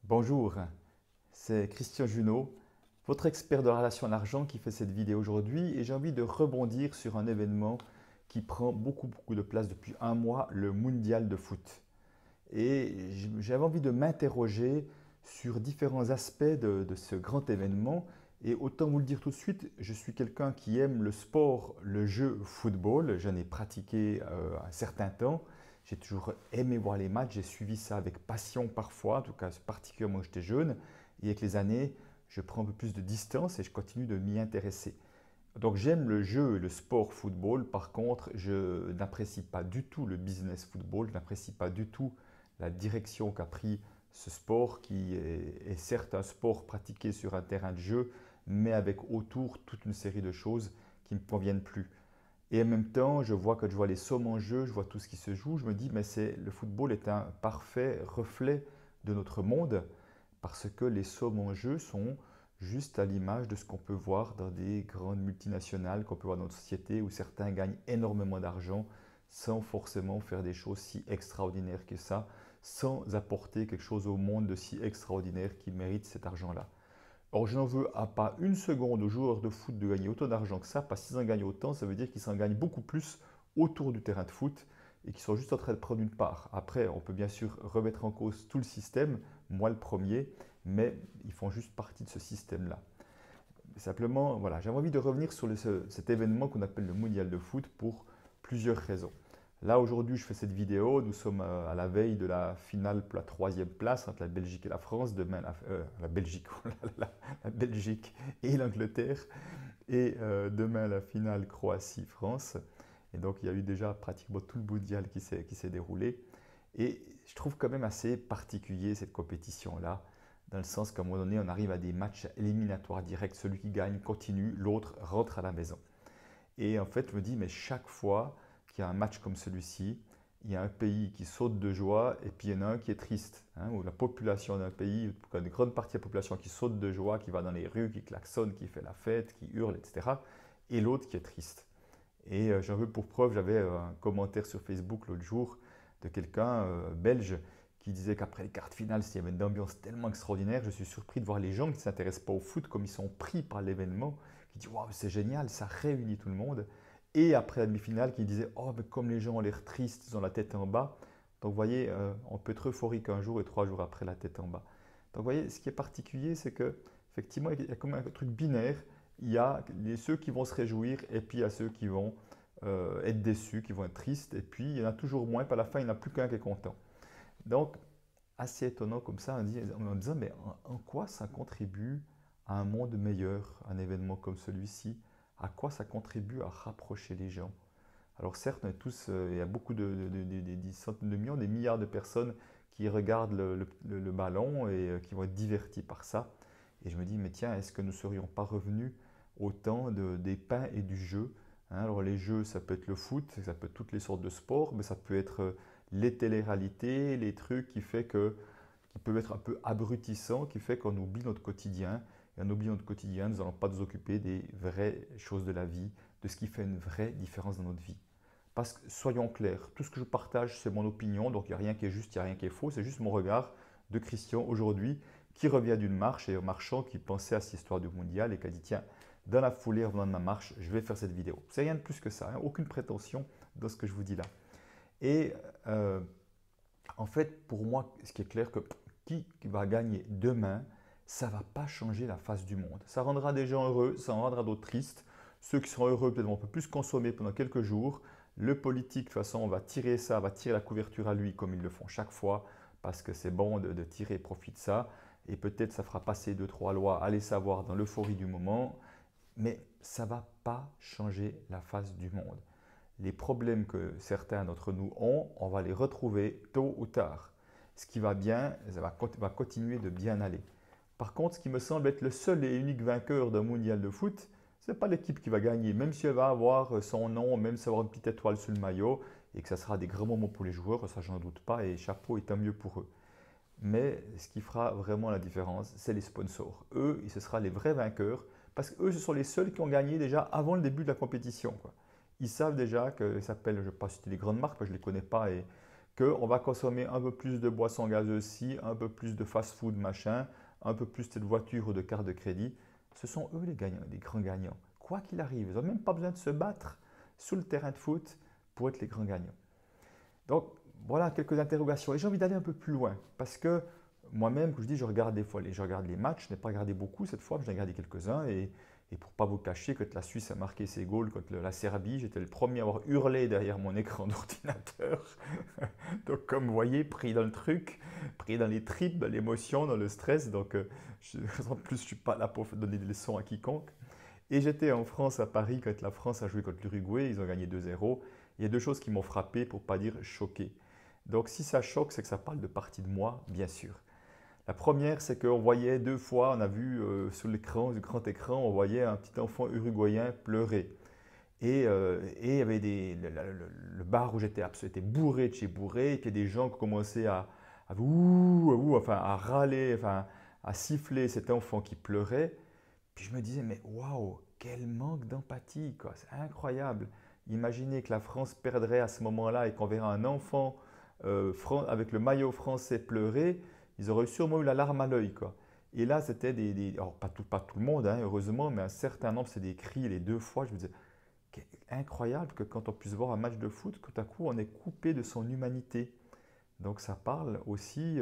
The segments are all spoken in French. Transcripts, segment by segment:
Bonjour, c'est Christian Junot, votre expert de relations à l'argent qui fait cette vidéo aujourd'hui et j'ai envie de rebondir sur un événement qui prend beaucoup de place depuis un mois, le mondial de foot. Et j'avais envie de m'interroger sur différents aspects de ce grand événement. Et autant vous le dire tout de suite, je suis quelqu'un qui aime le sport, le jeu football. J'en ai pratiqué un certain temps. J'ai toujours aimé voir les matchs. J'ai suivi ça avec passion parfois, en tout cas particulièrement quand j'étais jeune. Et avec les années, je prends un peu plus de distance et je continue de m'y intéresser. Donc j'aime le jeu et le sport football. Par contre, je n'apprécie pas du tout le business football. Je n'apprécie pas du tout la direction qu'a pris ce sport qui est certes un sport pratiqué sur un terrain de jeu, mais avec autour toute une série de choses qui ne me conviennent plus. Et en même temps, quand je vois les sommes en jeu, je vois tout ce qui se joue, je me dis, mais le football est un parfait reflet de notre monde parce que les sommes en jeu sont juste à l'image de ce qu'on peut voir dans des grandes multinationales, qu'on peut voir dans notre société où certains gagnent énormément d'argent sans forcément faire des choses si extraordinaires que ça, sans apporter quelque chose au monde de si extraordinaire qui mérite cet argent-là. Or, je n'en veux à pas une seconde aux joueurs de foot de gagner autant d'argent que ça, parce qu'ils en gagnent autant, ça veut dire qu'ils s'en gagnent beaucoup plus autour du terrain de foot et qu'ils sont juste en train de prendre une part. Après, on peut bien sûr remettre en cause tout le système, moi le premier, mais ils font juste partie de ce système-là. Simplement, voilà, j'avais envie de revenir sur cet événement qu'on appelle le mondial de foot pour plusieurs raisons. Là, aujourd'hui, je fais cette vidéo. Nous sommes à la veille de la finale pour la troisième place entre la Belgique et la France. Demain, la Belgique, oh là là, la Belgique et l'Angleterre. Et demain, la finale Croatie-France. Et donc, il y a eu déjà pratiquement tout le mondial qui s'est déroulé. Et je trouve quand même assez particulier cette compétition-là, dans le sens qu'à un moment donné, on arrive à des matchs éliminatoires directs. Celui qui gagne continue, l'autre rentre à la maison. Et en fait, je me dis, mais chaque fois qu'il y a un match comme celui-ci, il y a un pays qui saute de joie et puis il y en a un qui est triste. Ou la population d'un pays, une grande partie de la population qui saute de joie, qui va dans les rues, qui klaxonne, qui fait la fête, qui hurle, etc. Et l'autre qui est triste. Et j'en veux pour preuve, j'avais un commentaire sur Facebook l'autre jour de quelqu'un belge qui disait qu'après les quarts de finale, il y avait une ambiance tellement extraordinaire, je suis surpris de voir les gens qui ne s'intéressent pas au foot comme ils sont pris par l'événement, qui disent waouh, c'est génial, ça réunit tout le monde. Et après la demi-finale, qui disaient oh, mais comme les gens ont l'air tristes, ils ont la tête en bas. Donc vous voyez, on peut être euphorique un jour et 3 jours après la tête en bas. Donc vous voyez, ce qui est particulier, c'est que effectivement, il y a comme un truc binaire. Il y a ceux qui vont se réjouir et puis il y a ceux qui vont être déçus, qui vont être tristes. Et puis il y en a toujours moins, puis à la fin, il n'y en a plus qu'un qui est content. Donc, assez étonnant comme ça, en disant, mais en quoi ça contribue à un monde meilleur, un événement comme celui-ci? À quoi ça contribue à rapprocher les gens? Alors certes, on est tous, il y a beaucoup des centaines de millions, des milliards de personnes qui regardent le ballon et qui vont être divertis par ça. Et je me dis, mais tiens, est-ce que nous ne serions pas revenus au temps des pains et du jeu? Alors les jeux, ça peut être le foot, ça peut être toutes les sortes de sports, mais ça peut être les téléréalités, les trucs qui peuvent être un peu abrutissants, qui fait qu'on oublie notre quotidien. Et en oubliant notre quotidien, nous n'allons pas nous occuper des vraies choses de la vie, de ce qui fait une vraie différence dans notre vie. Parce que soyons clairs, tout ce que je partage, c'est mon opinion, donc il n'y a rien qui est juste, il n'y a rien qui est faux, c'est juste mon regard de Christian aujourd'hui qui revient d'une marche et en marchant qui pensait à cette histoire du mondial et qui a dit tiens, dans la foulée, en revenant de ma marche, je vais faire cette vidéo. C'est rien de plus que ça, hein, aucune prétention dans ce que je vous dis là. Et euh, en fait, pour moi, ce qui est clair, que qui va gagner demain, ça ne va pas changer la face du monde. Ça rendra des gens heureux, ça en rendra d'autres tristes. Ceux qui seront heureux, peut-être vont un peu plus consommer pendant quelques jours. Le politique, de toute façon, va tirer ça, va tirer la couverture à lui, comme ils le font chaque fois, parce que c'est bon de tirer profit de ça. Et peut-être ça fera passer deux, trois lois, allez savoir, dans l'euphorie du moment. Mais ça ne va pas changer la face du monde. Les problèmes que certains d'entre nous ont, on va les retrouver tôt ou tard. Ce qui va bien, ça va continuer de bien aller. Par contre, ce qui me semble être le seul et unique vainqueur d'un mondial de foot, ce n'est pas l'équipe qui va gagner, même si elle va avoir son nom, même si elle va avoir une petite étoile sur le maillot, et que ça sera des grands moments pour les joueurs, ça j'en doute pas, et chapeau et tant mieux pour eux. Mais ce qui fera vraiment la différence, c'est les sponsors. Eux, ce sera les vrais vainqueurs, parce qu'eux, ce sont les seuls qui ont gagné déjà avant le début de la compétition, quoi. Ils savent déjà que ça s'appelle, je ne vais pas citer les grandes marques, parce que je ne les connais pas et qu'on va consommer un peu plus de boissons gazeuses ci, un peu plus de fast-food machin, un peu plus de voitures ou de cartes de crédit. Ce sont eux les gagnants, les grands gagnants. Quoi qu'il arrive, ils n'ont même pas besoin de se battre sur le terrain de foot pour être les grands gagnants. Donc voilà quelques interrogations. Et j'ai envie d'aller un peu plus loin parce que moi-même, comme je dis, je regarde des fois je regarde les matchs. Je n'ai pas regardé beaucoup cette fois, mais j'en ai regardé quelques-uns. Et pour ne pas vous cacher, quand la Suisse a marqué ses goals contre la Serbie, j'étais le premier à avoir hurlé derrière mon écran d'ordinateur. Donc comme vous voyez, pris dans le truc, pris dans les tripes, dans l'émotion, dans le stress. Donc en plus, je ne suis pas là pour donner des leçons à quiconque. Et j'étais en France, à Paris, quand la France a joué contre l'Uruguay. Ils ont gagné 2-0. Il y a deux choses qui m'ont frappé, pour ne pas dire choqué. Donc si ça choque, c'est que ça parle de partie de moi, bien sûr. La première, c'est qu'on voyait deux fois, on a vu sur l'écran, du grand écran, on voyait un petit enfant uruguayen pleurer. Et il y avait le bar où j'étais était bourré de chez bourré, et puis il y a des gens qui commençaient enfin, à râler, enfin, à siffler cet enfant qui pleurait. Puis je me disais, mais waouh, quel manque d'empathie, quoi. C'est incroyable. Imaginez que la France perdrait à ce moment-là et qu'on verrait un enfant avec le maillot français pleurer, ils auraient sûrement eu la larme à l'œil, quoi. Et là, c'était alors pas tout le monde, hein, heureusement, mais un certain nombre, c'est des cris les deux fois. Je me disais, incroyable que quand on puisse voir un match de foot, tout à coup, on est coupé de son humanité. Donc ça parle aussi,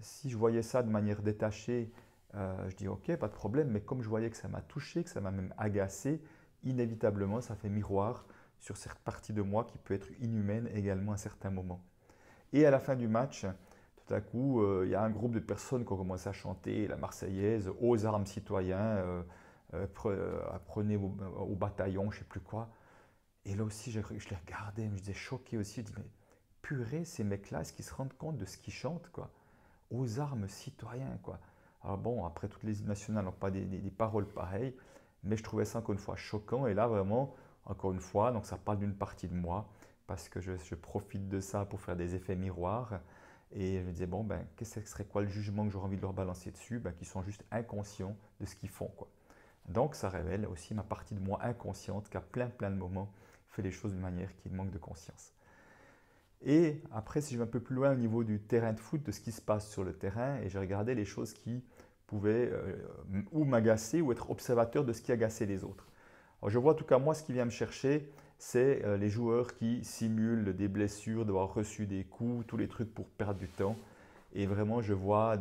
si je voyais ça de manière détachée, je dis ok, pas de problème, mais comme je voyais que ça m'a touché, que ça m'a même agacé, inévitablement, ça fait miroir sur cette partie de moi qui peut être inhumaine également à certains moments. Et à la fin du match, tout à coup, il y a un groupe de personnes qui ont commencé à chanter la Marseillaise, aux armes citoyens, apprenez au bataillon, je ne sais plus quoi. Et là aussi, je les regardais, je me disais choqué aussi, je dis mais purée, ces mecs-là, est-ce qu'ils se rendent compte de ce qu'ils chantent, quoi? Aux armes citoyens, quoi. Alors bon, après, toutes les hymnes nationales n'ont pas des paroles pareilles, mais je trouvais ça encore une fois choquant. Et là, vraiment, encore une fois, donc ça parle d'une partie de moi, parce que je profite de ça pour faire des effets miroirs. Et je me disais, bon, ben, qu'est-ce que serait quoi le jugement que j'aurais envie de leur balancer dessus? Ben, qu'ils sont juste inconscients de ce qu'ils font, quoi. Donc, ça révèle aussi ma partie de moi inconsciente qui, à plein de moments, fait les choses d'une manière qui manque de conscience. Et après, si je vais un peu plus loin au niveau du terrain de foot, de ce qui se passe sur le terrain, et j'ai regardé les choses qui pouvaient ou m'agacer ou être observateur de ce qui agaçait les autres. Alors, je vois en tout cas moi ce qui vient me chercher, c'est les joueurs qui simulent des blessures, d'avoir reçu des coups, tous les trucs pour perdre du temps. Et vraiment, je vois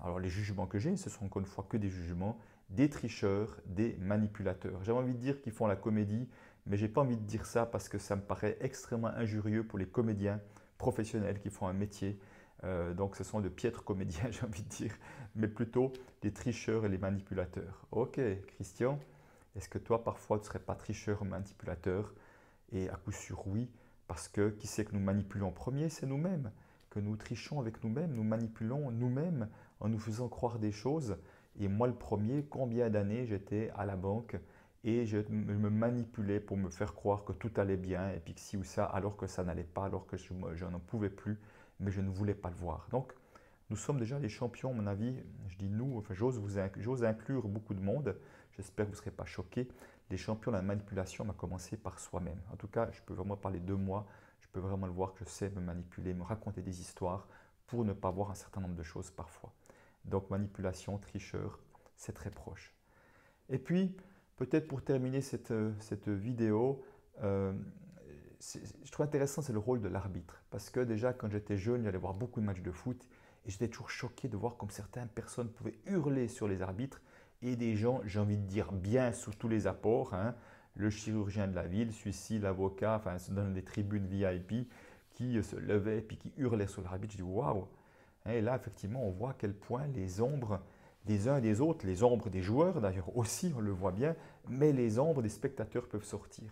alors les jugements que j'ai, ce sont encore une fois que des jugements, des tricheurs, des manipulateurs. J'avais envie de dire qu'ils font la comédie, mais je n'ai pas envie de dire ça parce que ça me paraît extrêmement injurieux pour les comédiens professionnels qui font un métier. Donc ce sont de piètres comédiens, j'ai envie de dire, mais plutôt des tricheurs et les manipulateurs. Ok, Christian, est-ce que toi parfois tu ne serais pas tricheur ou manipulateur? Et à coup sûr oui, parce que qui c'est que nous manipulons en premier? C'est nous-mêmes. Que nous trichons avec nous-mêmes, nous manipulons nous-mêmes en nous faisant croire des choses. Et moi le premier, combien d'années j'étais à la banque et je me manipulais pour me faire croire que tout allait bien et puis que ci ou ça, alors que ça n'allait pas, alors que je n'en pouvais plus, mais je ne voulais pas le voir. Donc, nous sommes déjà les champions, à mon avis. Je dis nous, enfin, j'ose inclure beaucoup de monde. J'espère que vous ne serez pas choqués. Les champions de la manipulation, on a commencé par soi-même. En tout cas, je peux vraiment parler de moi. Je peux vraiment le voir que je sais me manipuler, me raconter des histoires pour ne pas voir un certain nombre de choses parfois. Donc, manipulation, tricheur, c'est très proche. Et puis, peut-être pour terminer cette vidéo, je trouve intéressant, c'est le rôle de l'arbitre. Parce que déjà, quand j'étais jeune, j'allais voir beaucoup de matchs de foot et j'étais toujours choqué de voir comme certaines personnes pouvaient hurler sur les arbitres et des gens, j'ai envie de dire bien sous tous les apports, hein, le chirurgien de la ville, celui-ci, l'avocat, enfin, dans les tribunes VIP, qui se levaient et puis qui hurlaient sur l'arbitre. Je dis waouh! Et là, effectivement, on voit à quel point les ombres des uns et des autres, les ombres des joueurs d'ailleurs aussi, on le voit bien, mais les ombres des spectateurs peuvent sortir.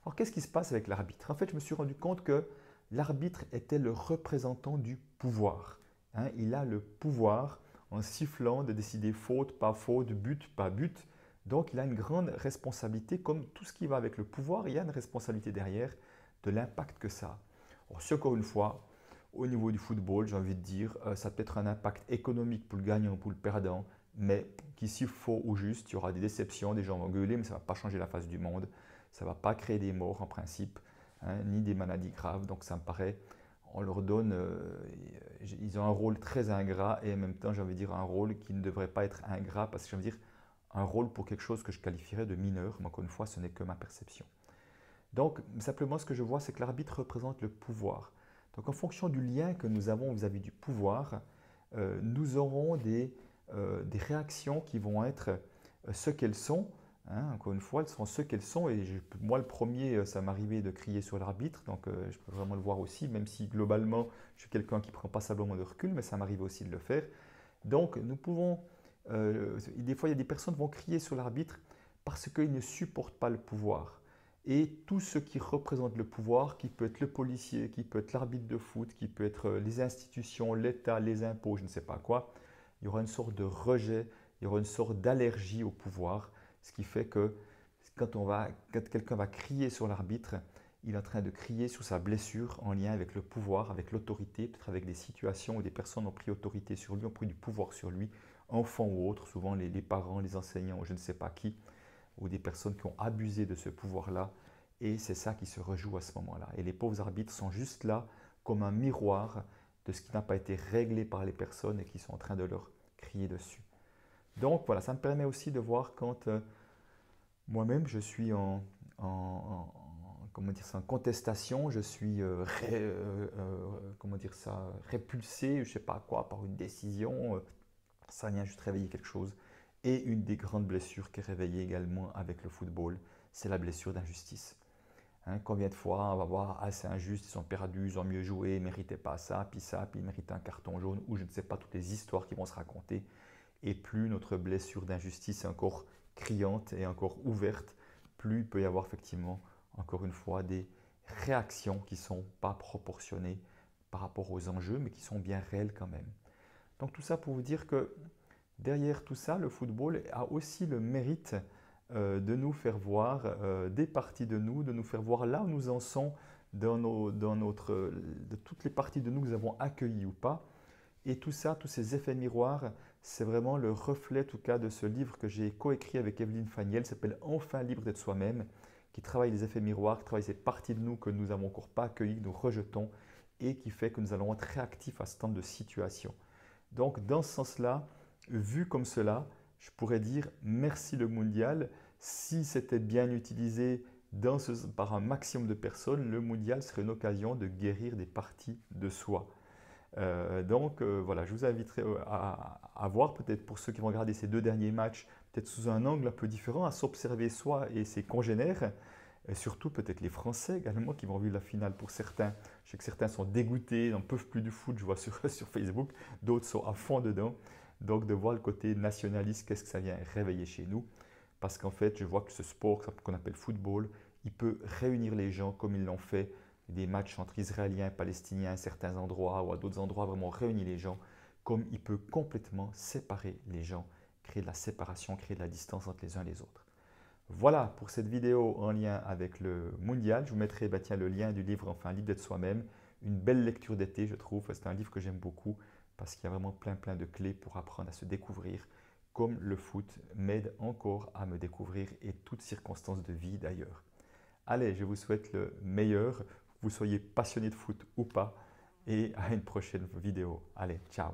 Alors qu'est-ce qui se passe avec l'arbitre? En fait, je me suis rendu compte que l'arbitre était le représentant du pouvoir. Hein, il a le pouvoir en sifflant de décider faute, pas faute, but, pas but. Donc il a une grande responsabilité, comme tout ce qui va avec le pouvoir, il y a une responsabilité derrière de l'impact que ça a. Alors, si encore une fois, au niveau du football, j'ai envie de dire, ça peut être un impact économique pour le gagnant ou pour le perdant, mais qu'ici, faux ou juste, il y aura des déceptions, des gens vont gueuler, mais ça ne va pas changer la face du monde. Ça ne va pas créer des morts en principe, hein, ni des maladies graves. Donc ça me paraît on leur donne, ils ont un rôle très ingrat et en même temps, j'ai envie de dire un rôle qui ne devrait pas être ingrat parce que j'ai envie de dire un rôle pour quelque chose que je qualifierais de mineur, mais encore une fois, ce n'est que ma perception. Donc, simplement, ce que je vois, c'est que l'arbitre représente le pouvoir. Donc, en fonction du lien que nous avons vis-à-vis du pouvoir, nous aurons des réactions qui vont être ce qu'elles sont. Hein. Encore une fois, elles sont ce qu'elles sont. Et moi, le premier, ça m'arrivait de crier sur l'arbitre. Donc, je peux vraiment le voir aussi, même si globalement, je suis quelqu'un qui ne prend pas simplement de recul, mais ça m'arrive aussi de le faire. Donc, nous pouvons, des fois, il y a des personnes qui vont crier sur l'arbitre parce qu'ils ne supportent pas le pouvoir. Et tout ce qui représente le pouvoir, qui peut être le policier, qui peut être l'arbitre de foot, qui peut être les institutions, l'État, les impôts, je ne sais pas quoi, il y aura une sorte de rejet, il y aura une sorte d'allergie au pouvoir, ce qui fait que quand quelqu'un va crier sur l'arbitre, il est en train de crier sur sa blessure en lien avec le pouvoir, avec l'autorité, peut-être avec des situations où des personnes ont pris autorité sur lui, ont pris du pouvoir sur lui, enfants ou autres, souvent les parents, les enseignants, ou je ne sais pas qui, ou des personnes qui ont abusé de ce pouvoir-là. Et c'est ça qui se rejoue à ce moment-là. Et les pauvres arbitres sont juste là comme un miroir de ce qui n'a pas été réglé par les personnes et qui sont en train de leur crier dessus. Donc voilà, ça me permet aussi de voir quand moi-même je suis comment dire ça, en contestation, je suis comment dire ça, répulsé, je ne sais pas quoi, par une décision, ça vient juste réveiller quelque chose. Et une des grandes blessures qui est réveillée également avec le football, c'est la blessure d'injustice. Hein, combien de fois on va voir, ah c'est injuste, ils ont perdu, ils ont mieux joué, ils ne méritaient pas ça, puis ils méritaient un carton jaune, ou je ne sais pas, toutes les histoires qui vont se raconter. Et plus notre blessure d'injustice est encore criante et encore ouverte, plus il peut y avoir effectivement, encore une fois, des réactions qui ne sont pas proportionnées par rapport aux enjeux, mais qui sont bien réelles quand même. Donc tout ça pour vous dire que derrière tout ça, le football a aussi le mérite de nous faire voir des parties de nous, de nous faire voir là où nous en sommes de toutes les parties de nous que nous avons accueillies ou pas. Et tout ça, tous ces effets miroirs, c'est vraiment le reflet, en tout cas, de ce livre que j'ai coécrit avec Evelyne Faniel, qui s'appelle Enfin libre d'être soi-même, qui travaille les effets miroirs, qui travaille ces parties de nous que nous n'avons encore pas accueillies, que nous rejetons, et qui fait que nous allons être réactifs à ce temps de situation. Donc, dans ce sens-là, vu comme cela, je pourrais dire merci le mondial. Si c'était bien utilisé par un maximum de personnes, le mondial serait une occasion de guérir des parties de soi. Voilà, je vous inviterai à voir, peut-être pour ceux qui vont regarder ces deux derniers matchs, peut-être sous un angle un peu différent, à s'observer soi et ses congénères, et surtout peut-être les Français également qui vont vivre la finale pour certains. Je sais que certains sont dégoûtés, n'en peuvent plus du foot, je vois sur Facebook, d'autres sont à fond dedans. Donc de voir le côté nationaliste, qu'est-ce que ça vient réveiller chez nous. Parce qu'en fait, je vois que ce sport qu'on appelle football, il peut réunir les gens comme ils l'ont fait des matchs entre Israéliens et Palestiniens à certains endroits ou à d'autres endroits, vraiment réunir les gens, comme il peut complètement séparer les gens, créer de la séparation, créer de la distance entre les uns et les autres. Voilà pour cette vidéo en lien avec le mondial. Je vous mettrai le lien du livre, enfin, Libre d'être soi-même. Une belle lecture d'été, je trouve. C'est un livre que j'aime beaucoup parce qu'il y a vraiment plein de clés pour apprendre à se découvrir, comme le foot m'aide encore à me découvrir et toutes circonstances de vie d'ailleurs. Allez, je vous souhaite le meilleur, que vous soyez passionné de foot ou pas, et à une prochaine vidéo. Allez, ciao!